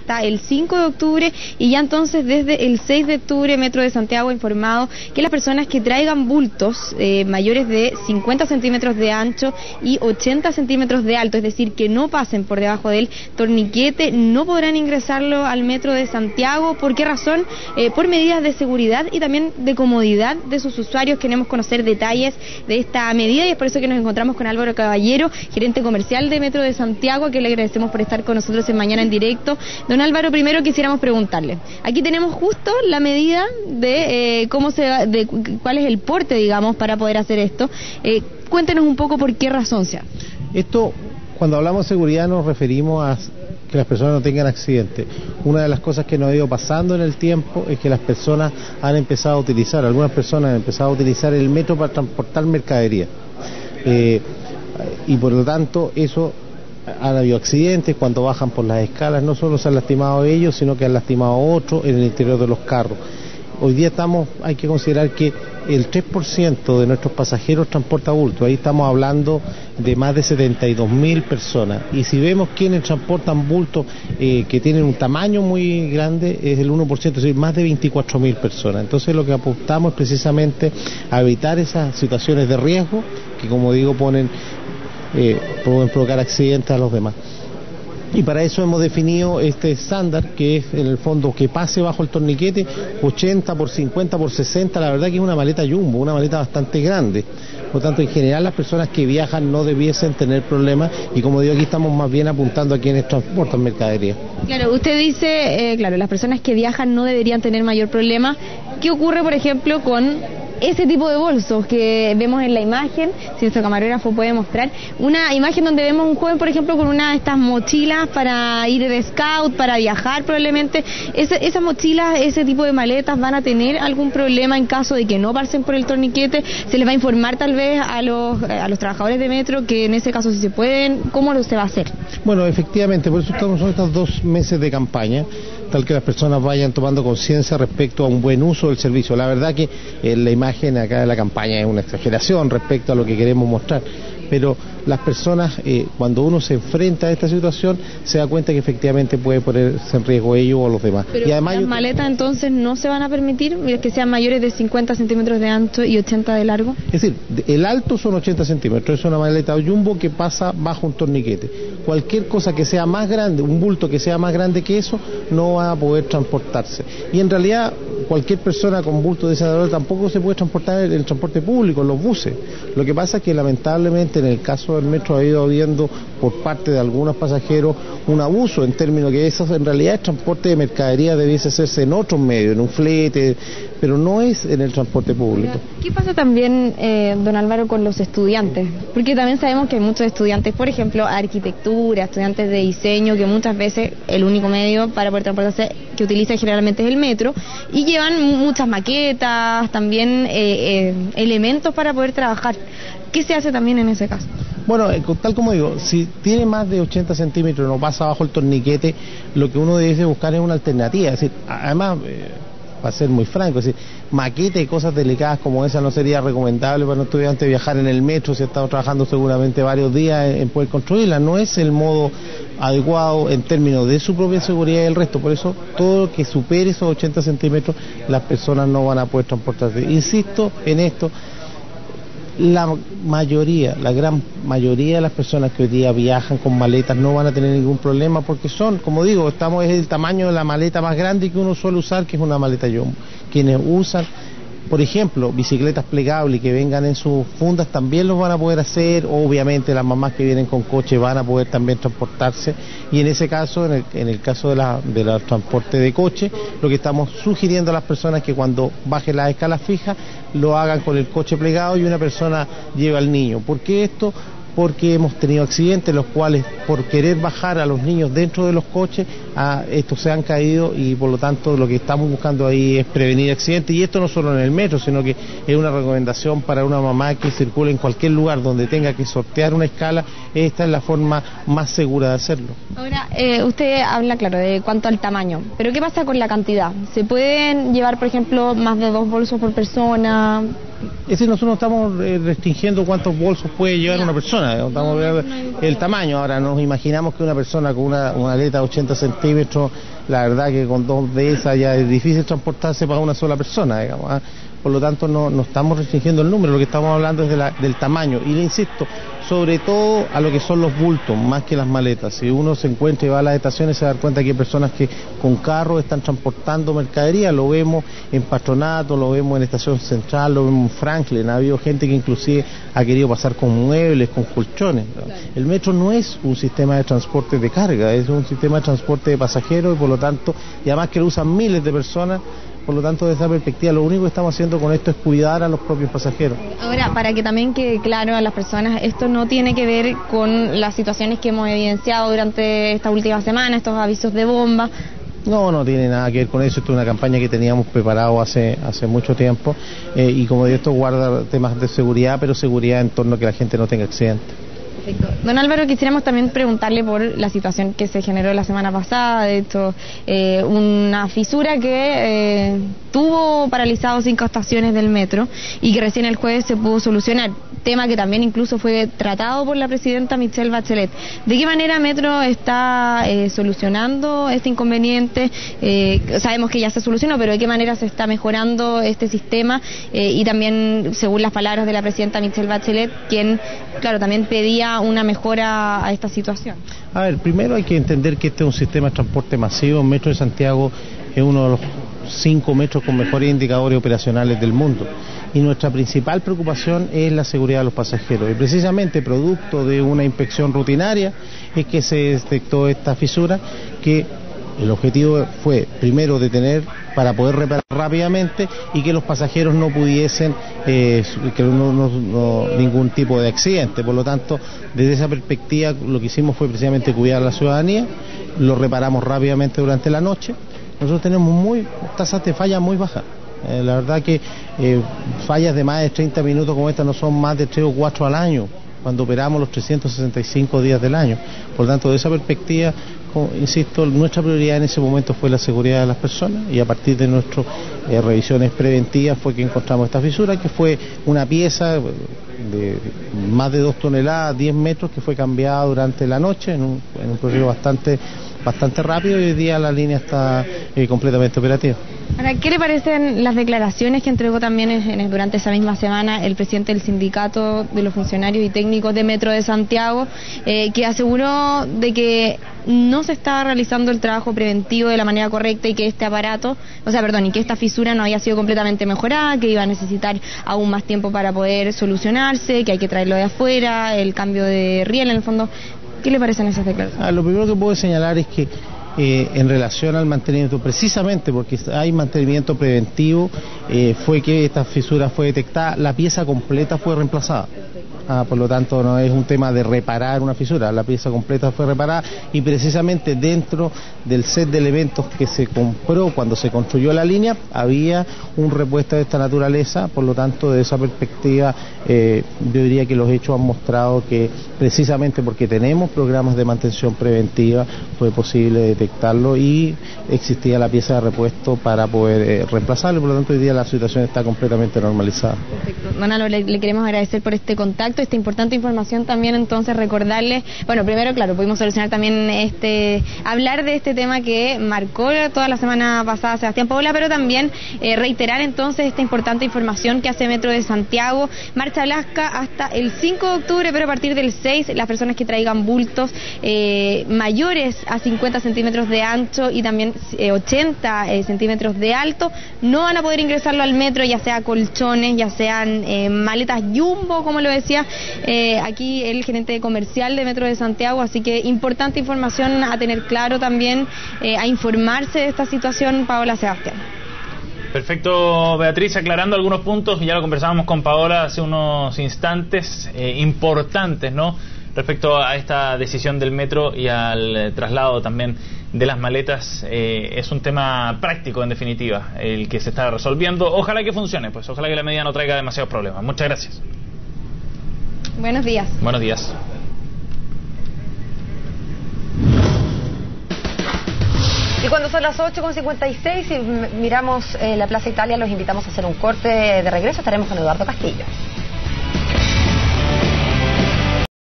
hasta el 5 de octubre y ya entonces desde el 6 de octubre Metro de Santiago ha informado que las personas que traigan bultos mayores de 50 centímetros de ancho y 80 centímetros de alto, es decir, que no pasen por debajo del torniquete, no podrán ingresarlo al Metro de Santiago. ¿Por qué razón? Por medidas de seguridad y también de comodidad de sus usuarios. Queremos conocer detalles de esta medida y es por eso que nos encontramos con Álvaro Caballero, gerente comercial de Metro de Santiago, que le agradecemos por estar con nosotros en Mañana en Directo. Don Álvaro, primero quisiéramos preguntarle, aquí tenemos justo la medida de cuál es el porte, digamos, para poder hacer esto. Cuéntenos un poco por qué razón sea. Esto, cuando hablamos de seguridad, nos referimos a que las personas no tengan accidentes. Una de las cosas que nos ha ido pasando en el tiempo es que las personas han empezado a utilizar, algunas personas han empezado a utilizar el metro para transportar mercadería. Y por lo tanto, eso han habido accidentes cuando bajan por las escalas, no solo se han lastimado ellos, sino que han lastimado a otros en el interior de los carros. Hoy día hay que considerar que el 3% de nuestros pasajeros transporta bulto. Ahí estamos hablando de más de 72.000 personas. Y si vemos quienes transportan bultos que tienen un tamaño muy grande, es el 1%, es decir, más de 24.000 personas. Entonces lo que apuntamos es precisamente a evitar esas situaciones de riesgo que, como digo, pueden provocar accidentes a los demás. Y para eso hemos definido este estándar, que es en el fondo que pase bajo el torniquete 80 por 50 por 60, la verdad que es una maleta jumbo, una maleta bastante grande. Por lo tanto, en general las personas que viajan no debiesen tener problemas y, como digo, aquí estamos más bien apuntando a quienes transportan mercadería. Claro, usted dice, las personas que viajan no deberían tener mayor problema. ¿Qué ocurre, por ejemplo, con ese tipo de bolsos que vemos en la imagen? Si nuestro camarógrafo puede mostrar una imagen donde vemos un joven, por ejemplo, con una de estas mochilas para ir de scout, para viajar probablemente. Esas mochilas, ese tipo de maletas, ¿van a tener algún problema en caso de que no pasen por el torniquete? ¿Se les va a informar tal vez a los trabajadores de Metro que en ese caso si se pueden? ¿Cómo se va a hacer? Bueno, efectivamente, por eso estamos en estos 2 meses de campaña, tal que las personas vayan tomando conciencia respecto a un buen uso del servicio. La verdad que la imagen acá de la campaña es una exageración respecto a lo que queremos mostrar, pero las personas, cuando uno se enfrenta a esta situación, se da cuenta que efectivamente puede ponerse en riesgo ellos o los demás. Pero y además, las maletas entonces no se van a permitir que sean mayores de 50 centímetros de ancho y 80 de largo. Es decir, el alto son 80 centímetros, es una maleta jumbo que pasa bajo un torniquete. Cualquier cosa que sea más grande, un bulto que sea más grande que eso, no va a poder transportarse. Y en realidad, cualquier persona con bulto de ese valor tampoco se puede transportar en el transporte público, en los buses. Lo que pasa es que lamentablemente en el caso del metro ha ido habiendo por parte de algunos pasajeros un abuso en términos que eso en realidad el transporte de mercadería debiese hacerse en otros medios, en un flete, pero no es en el transporte público. ¿Qué pasa también, don Álvaro, con los estudiantes? Porque también sabemos que hay muchos estudiantes, por ejemplo, arquitectura, estudiantes de diseño, que muchas veces el único medio para poder transportarse que utilizan generalmente es el metro, y llevan muchas maquetas, también elementos para poder trabajar. ¿Qué se hace también en ese caso? Bueno, tal como digo, si tiene más de 80 centímetros y no pasa bajo el torniquete, lo que uno debe buscar es una alternativa. Es decir, además, para ser muy franco, es decir, maquetas y cosas delicadas como esa no sería recomendable para un estudiante viajar en el metro si ha estado trabajando seguramente varios días en poder construirla. No es el modo adecuado en términos de su propia seguridad y el resto. Por eso, todo lo que supere esos 80 centímetros, las personas no van a poder transportarse. Insisto en esto. La gran mayoría de las personas que hoy día viajan con maletas no van a tener ningún problema porque son, como digo, es el tamaño de la maleta más grande que uno suele usar, que es una maleta jumbo. Quienes usan, por ejemplo, bicicletas plegables y que vengan en sus fundas también lo van a poder hacer. Obviamente las mamás que vienen con coche van a poder también transportarse, y en ese caso, en el caso de la transporte de coche, lo que estamos sugiriendo a las personas es que cuando bajen las escalas fijas lo hagan con el coche plegado y una persona lleve al niño. ¿Por qué esto? Porque hemos tenido accidentes los cuales, por querer bajar a los niños dentro de los coches, estos se han caído, y por lo tanto lo que estamos buscando ahí es prevenir accidentes. Y esto no solo en el metro, sino que es una recomendación para una mamá que circule en cualquier lugar donde tenga que sortear una escala. Esta es la forma más segura de hacerlo. Ahora, usted habla, claro, de cuanto al tamaño, pero ¿qué pasa con la cantidad? ¿Se pueden llevar, por ejemplo, más de 2 bolsos por persona? Es decir, nosotros no estamos restringiendo cuántos bolsos puede llevar una persona. personas, estamos viendo el tamaño. Ahora nos imaginamos que una persona con una maleta de 80 centímetros, la verdad que con dos de esas ya es difícil transportarse para una sola persona, digamos, ¿eh? Por lo tanto no estamos restringiendo el número, lo que estamos hablando es del tamaño, y le insisto, sobre todo a lo que son los bultos, más que las maletas. Si uno se encuentra y va a las estaciones, se da cuenta que hay personas que con carros están transportando mercadería, lo vemos en Patronato, lo vemos en Estación Central, lo vemos en Franklin, ha habido gente que inclusive ha querido pasar con muebles, con colchones. Claro. El metro no es un sistema de transporte de carga, es un sistema de transporte de pasajeros, y por lo tanto, y además que lo usan miles de personas. Por lo tanto, desde esa perspectiva, lo único que estamos haciendo con esto es cuidar a los propios pasajeros. Ahora, para que también quede claro a las personas, esto no tiene que ver con las situaciones que hemos evidenciado durante esta última semana, estos avisos de bomba. No tiene nada que ver con eso. Esto es una campaña que teníamos preparado hace mucho tiempo, y como digo, esto guarda temas de seguridad, pero seguridad en torno a que la gente no tenga accidentes. Perfecto. Don Álvaro, quisiéramos también preguntarle por la situación que se generó la semana pasada, de hecho, una fisura que tuvo paralizado 5 estaciones del metro y que recién el jueves se pudo solucionar, tema que también incluso fue tratado por la presidenta Michelle Bachelet. ¿De qué manera Metro está solucionando este inconveniente? Sabemos que ya se solucionó, pero ¿de qué manera se está mejorando este sistema? Y también, según las palabras de la presidenta Michelle Bachelet, quien, claro, también pedía una mejora a esta situación. A ver, primero hay que entender que este es un sistema de transporte masivo. El Metro de Santiago es uno de los 5 metros con mejores indicadores operacionales del mundo, y nuestra principal preocupación es la seguridad de los pasajeros, y precisamente producto de una inspección rutinaria es que se detectó esta fisura, que el objetivo fue primero detener para poder reparar rápidamente y que los pasajeros no pudiesen ningún tipo de accidente. Por lo tanto, desde esa perspectiva lo que hicimos fue precisamente cuidar a la ciudadanía, lo reparamos rápidamente durante la noche. Nosotros tenemos tasas de falla muy bajas. La verdad que fallas de más de 30 minutos como esta no son más de 3 o 4 al año, cuando operamos los 365 días del año. Por lo tanto, de esa perspectiva, insisto, nuestra prioridad en ese momento fue la seguridad de las personas, y a partir de nuestras revisiones preventivas fue que encontramos esta fisura, que fue una pieza de más de 2 toneladas, 10 metros, que fue cambiada durante la noche en un proceso bastante rápido, y hoy día la línea está completamente operativa. Ahora, ¿qué le parecen las declaraciones que entregó también durante esa misma semana el presidente del sindicato de los funcionarios y técnicos de Metro de Santiago, que aseguró de que no se estaba realizando el trabajo preventivo de la manera correcta, y que y que esta fisura no había sido completamente mejorada, que iba a necesitar aún más tiempo para poder solucionarse, que hay que traerlo de afuera, el cambio de riel en el fondo? ¿Qué le parecen esas declaraciones? Lo primero que puedo señalar es que en relación al mantenimiento, precisamente porque hay mantenimiento preventivo, fue que esta fisura fue detectada, la pieza completa fue reemplazada. Por lo tanto, no es un tema de reparar una fisura, la pieza completa fue reparada, y precisamente dentro del set de elementos que se compró cuando se construyó la línea había un repuesto de esta naturaleza. Por lo tanto, de esa perspectiva, yo diría que los hechos han mostrado que precisamente porque tenemos programas de mantención preventiva fue posible detectarlo, y existía la pieza de repuesto para poder reemplazarlo. Por lo tanto, hoy día la situación está completamente normalizada. Perfecto. Manolo, le queremos agradecer por este contacto, esta importante información. También entonces recordarles, bueno, primero, claro, pudimos solucionar también hablar de este tema que marcó toda la semana pasada Sebastián Paola, pero también reiterar entonces esta importante información que hace Metro de Santiago. Marcha Alaska hasta el 5 de octubre, pero a partir del 6, las personas que traigan bultos mayores a 50 centímetros de ancho y también 80 centímetros de alto no van a poder ingresarlo al metro, ya sea colchones, ya sean maletas jumbo, como lo decía aquí el gerente comercial de Metro de Santiago. Así que importante información a tener claro también, a informarse de esta situación. Paola, Sebastián. Perfecto, Beatriz, aclarando algunos puntos, ya lo conversábamos con Paola hace unos instantes, importantes, ¿no?, respecto a esta decisión del metro y al traslado también de las maletas. Es un tema práctico, en definitiva, el que se está resolviendo. Ojalá que funcione, pues ojalá que la medida no traiga demasiados problemas. Muchas gracias. Buenos días. Buenos días. Y cuando son las 8:56 y miramos la Plaza Italia, los invitamos a hacer un corte de regreso. Estaremos con Eduardo Castillo.